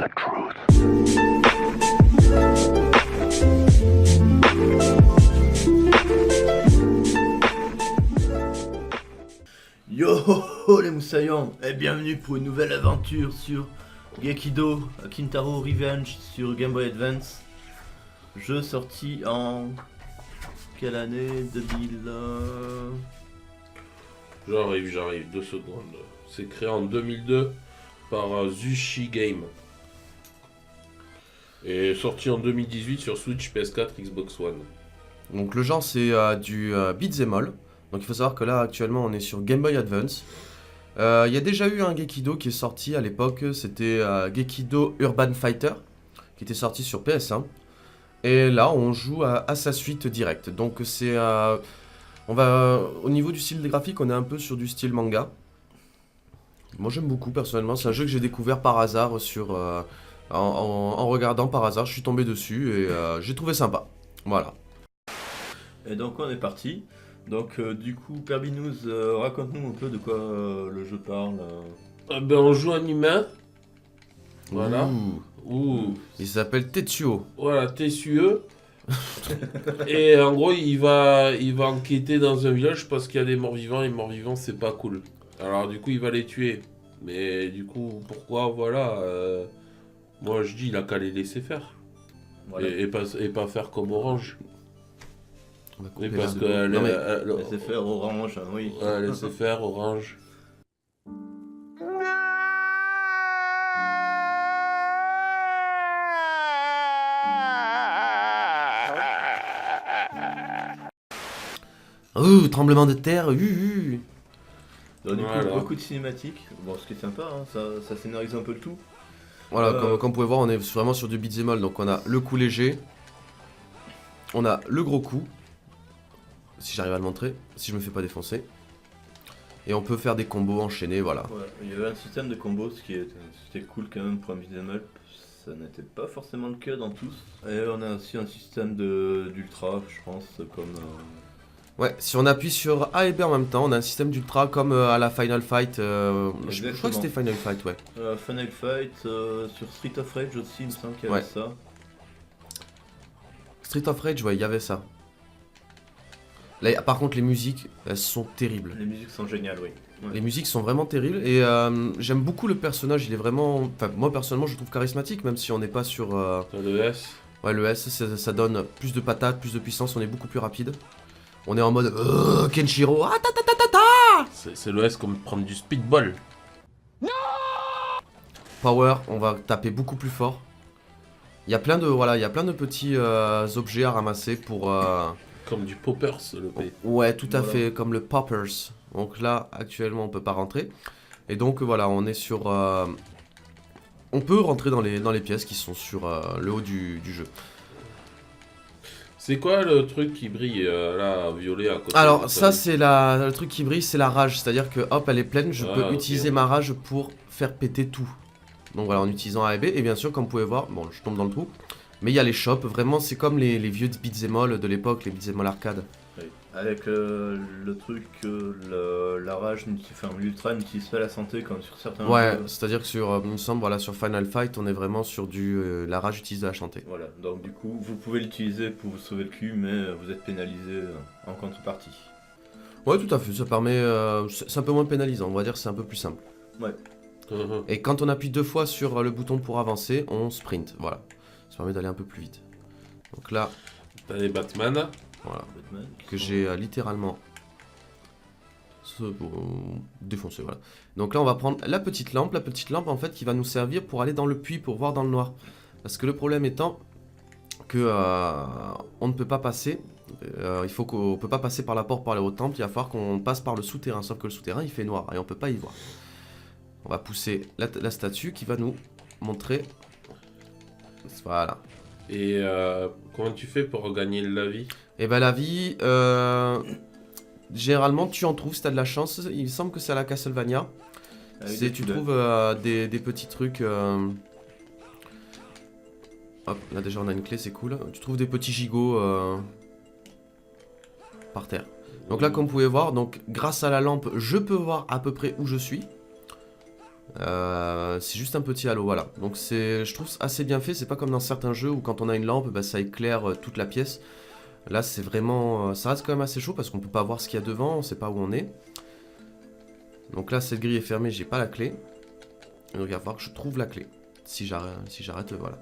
the truth. Yo les moussaillons, et bienvenue pour une nouvelle aventure sur Gekido Kintaro Revenge sur Game Boy Advance. Jeu sorti en... quelle année? 2000... J'arrive, 2 secondes. C'est créé en 2002 par Zushi Game. Et sorti en 2018 sur Switch, PS4, Xbox One. Donc le genre c'est du beat'em all. Donc il faut savoir que là actuellement on est sur Game Boy Advance. Il y a déjà eu un Gekido qui est sorti à l'époque, c'était Gekido Urban Fighter, qui était sorti sur PS1. Et là on joue à sa suite directe. Donc c'est... on va, au niveau du style graphique, on est un peu sur du style manga. Moi j'aime beaucoup personnellement, c'est un jeu que j'ai découvert par hasard sur... en regardant par hasard, je suis tombé dessus et j'ai trouvé sympa. Voilà. Et donc on est parti. Donc du coup, Perbinous, raconte-nous un peu de quoi le jeu parle. On joue un humain. Voilà. Ouh. Il s'appelle Tetsuo. Voilà, Tetsuo. Et en gros, il va enquêter dans un village parce qu'il y a des morts-vivants. Les morts-vivants, c'est pas cool. Alors du coup, il va les tuer. Mais du coup, pourquoi? Voilà. Moi, je dis, il a qu'à les laisser faire. Voilà. Et pas faire comme Orange. On va couper Oui, parce là. que Non, mais- Laissez faire Orange, hein, oui. Ouais, laissez faire Orange. Ouh, tremblement de terre. Donc du coup, Voilà. beaucoup de cinématiques. Bon, ce qui est sympa, hein, ça scénarise un peu le tout. Voilà, comme vous pouvez voir, on est vraiment sur du beat'em all. Donc on a le coup léger, on a le gros coup, si j'arrive à le montrer, si je me fais pas défoncer. Et on peut faire des combos enchaînés, voilà. Ouais, il y avait un système de combos, c'était cool quand même pour un beat'em up. Ça n'était pas forcément le cas dans tous. Et on a aussi un système d'ultra, je pense, comme... Ouais, si on appuie sur A et B en même temps, on a un système d'ultra comme à la Final Fight. Je crois que c'était Final Fight, ouais. Final Fight, sur Street of Rage aussi, il me semble qu'il y avait Ouais. ça. Street of Rage, ouais, il y avait ça. Là, par contre, les musiques, elles sont terribles. Les musiques sont géniales, oui. Ouais. Les musiques sont vraiment terribles et j'aime beaucoup le personnage, il est vraiment... Enfin, moi personnellement, je le trouve charismatique, même si on n'est pas sur... T'as le S. Ouais, le S, ça donne plus de patates, plus de puissance, on est beaucoup plus rapide. On est en mode Kenshiro, ah ta ta ta ta ta. C'est le S comme prendre du speedball. Power, on va taper beaucoup plus fort. Il y a plein de voilà, il y a plein de petits objets à ramasser pour Comme du poppers, le P. ouais, tout à Voilà. fait comme le poppers. Donc là, actuellement, on peut pas rentrer. Et donc voilà, on est sur on peut rentrer dans les pièces qui sont sur le haut du jeu. C'est quoi le truc qui brille là, violet à côté? Alors ça c'est le truc qui brille, c'est la rage, c'est-à-dire que hop elle est pleine, je peux ok. utiliser ma rage pour faire péter tout. Donc voilà en utilisant A et B, et bien sûr comme vous pouvez voir, bon je tombe dans le trou, mais il y a les shops, vraiment c'est comme les vieux beat'em all de l'époque, les beat'em all arcade. Oui. Avec le truc, la rage, enfin l'ultra n'utilise pas la santé comme sur certains Ouais, jeux. c'est-à-dire que sur, il me semble, voilà, sur Final Fight on est vraiment sur du la rage utilise de la chanter. Voilà, donc du coup, vous pouvez l'utiliser pour vous sauver le cul, mais vous êtes pénalisé en contrepartie. Ouais tout à fait, ça permet, c'est un peu moins pénalisant, on va dire que c'est un peu plus simple. Ouais. Mhm. Et quand on appuie 2 fois sur le bouton pour avancer, on sprint, voilà. Ça permet d'aller un peu plus vite. Donc là, T'as les Batman. voilà. Batman, qui Que sont- j'ai littéralement défoncé, voilà. Donc là on va prendre la petite lampe en fait qui va nous servir pour aller dans le puits, pour voir dans le noir. Parce que le problème étant que on ne peut pas passer, il faut qu'on peut pas passer par la porte par les hauts temples, il va falloir qu'on passe par le souterrain, sauf que le souterrain il fait noir et on peut pas y voir. On va pousser la statue qui va nous montrer, voilà. Et comment tu fais pour regagner la vie? Et ben la vie, généralement tu en trouves si t'as de la chance, il me semble que c'est à la Castlevania. avec C'est des tu couleurs. trouves des petits trucs. Hop, là déjà on a une clé, c'est cool. Tu trouves des petits gigots par terre. Donc là, comme vous pouvez voir, donc grâce à la lampe, je peux voir à peu près où je suis. C'est juste un petit halo, voilà. Donc je trouve assez bien fait. C'est pas comme dans certains jeux où quand on a une lampe, bah, ça éclaire toute la pièce. Là, c'est vraiment... ça reste quand même assez chaud parce qu'on peut pas voir ce qu'il y a devant, on sait pas où on est. Donc là, cette grille est fermée, j'ai pas la clé. Donc il va falloir que je trouve la clé. Si j'arrête, voilà.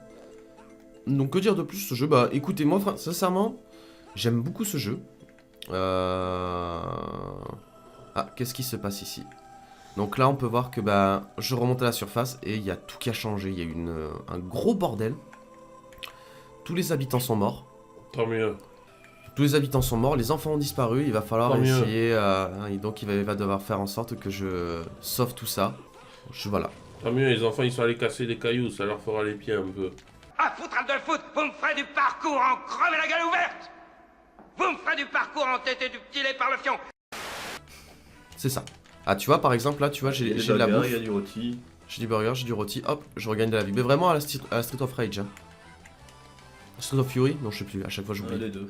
Donc que dire de plus ce jeu? Bah écoutez, moi sincèrement, j'aime beaucoup ce jeu. Ah, qu'est-ce qui se passe ici? Donc là, on peut voir que bah, je remonte à la surface et il y a tout qui a changé. Il y a eu un gros bordel. Tous les habitants sont morts. Tant mieux. Tous les habitants sont morts, les enfants ont disparu, il va falloir Tant mieux. essayer, et donc il va devoir faire en sorte que je sauve tout ça. Voilà. Tant mieux, les enfants ils sont allés casser des cailloux, ça leur fera les pieds un peu. Ah, foutre de foot, vous me ferez du parcours en crever la gueule ouverte. Vous me ferez du parcours en tête du petit lait par le fion. C'est ça. Ah tu vois par exemple là, tu vois, j'ai de la bouffe, il y a du rôti. j'ai du burger, j'ai du rôti, hop, je regagne de la vie. Mais vraiment à la Street of Rage. Hein. Street of Fury? Non je sais plus, à chaque fois j'oublie. Les deux.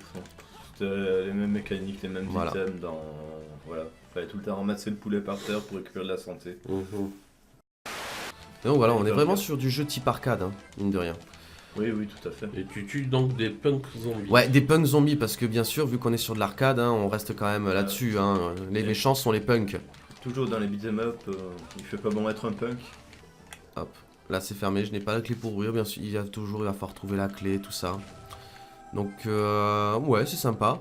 C'était les mêmes mécaniques, les mêmes Voilà. items dans... Voilà. Fallait tout le temps ramasser le poulet par terre pour récupérer de la santé. Donc voilà, on est Ouais, vraiment burger. sur du jeu type arcade, hein, mine de rien. Oui, oui, tout à fait. Et tu tues donc des punks zombies. Ouais, des punks zombies, parce que bien sûr, vu qu'on est sur de l'arcade, hein, on reste quand même là-dessus. Hein. Les méchants sont les punks. Toujours dans les beat'em up, il fait pas bon être un punk. Hop, là c'est fermé, je n'ai pas la clé pour ouvrir, bien sûr, il va falloir trouver la clé, tout ça. Donc, ouais, c'est sympa.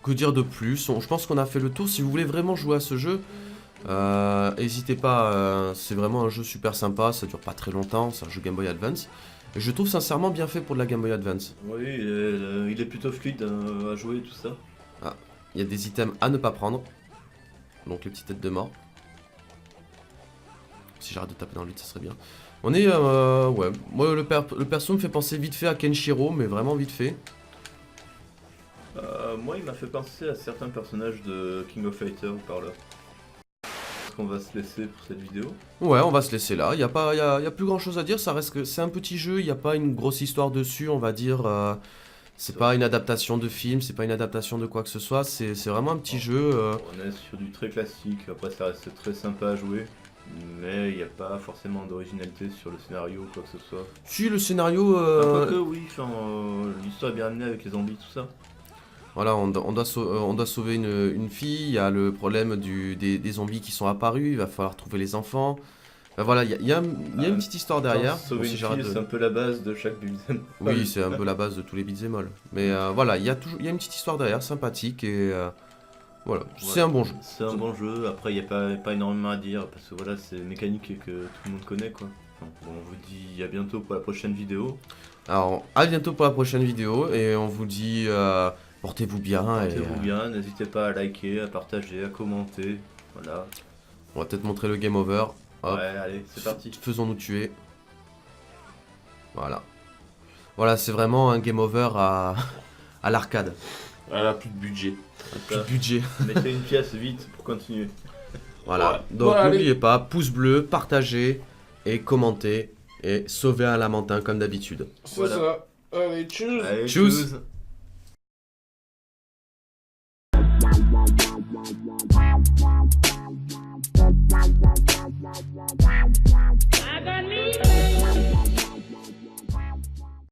Que dire de plus? Je pense qu'on a fait le tour. Si vous voulez vraiment jouer à ce jeu, n'hésitez pas, c'est vraiment un jeu super sympa, ça dure pas très longtemps, c'est un jeu Game Boy Advance. Et je trouve sincèrement bien fait pour de la Game Boy Advance. Oui, il est plutôt fluide à jouer, tout ça. Il y a des items à ne pas prendre. Donc les petites têtes de mort. Si j'arrête de taper dans le vide, ça serait bien. On est, ouais, moi le perso me fait penser vite fait à Kenshiro, mais vraiment vite fait. Moi, il m'a fait penser à certains personnages de King of Fighters par là. Est-ce qu'on va se laisser pour cette vidéo? Ouais, on va se laisser là. Il y a plus grand chose à dire. Ça reste que c'est un petit jeu. Il n'y a pas une grosse histoire dessus, on va dire. C'est pas une adaptation de film, c'est pas une adaptation de quoi que ce soit. C'est vraiment un petit jeu. On est sur du très classique, après ça reste très sympa à jouer. Mais il n'y a pas forcément d'originalité sur le scénario ou quoi que ce soit. Si le scénario, Quoique oui, enfin, l'histoire est bien amenée avec les zombies, tout ça. voilà, on doit sauver une fille. Il y a le problème des zombies qui sont apparus. Il va falloir trouver les enfants. Ben voilà, il y a une petite histoire derrière. Enfin, sauver Bon, si une j'arrête fille, de- c'est un peu la base de chaque beat'em. Oui, c'est un peu la base de tous les beat'em all. Mais voilà, il y a une petite histoire derrière, sympathique et voilà, c'est un bon jeu. C'est un bon jeu, après il n'y a pas énormément à dire parce que voilà, c'est mécanique que tout le monde connaît quoi. Donc, bon, on vous dit à bientôt pour la prochaine vidéo. Alors, à bientôt pour la prochaine vidéo et on vous dit portez-vous bien et Portez-vous bien, n'hésitez pas à liker, à partager, à commenter. Voilà. on va peut-être montrer le game over. Hop. Ouais, allez, c'est parti. Faisons-nous tuer. Voilà. Voilà, c'est vraiment un game over à l'arcade. Elle a plus de budget. Plus de budget. Mettez une pièce vite pour continuer. Voilà. Ouais. Donc Ouais, allez. n'oubliez pas, pouce bleu, partagez et commentez et sauvez un lamentin comme d'habitude. C'est Voilà. ça. Allez, tchuss. Allez, Tchuss. tchuss.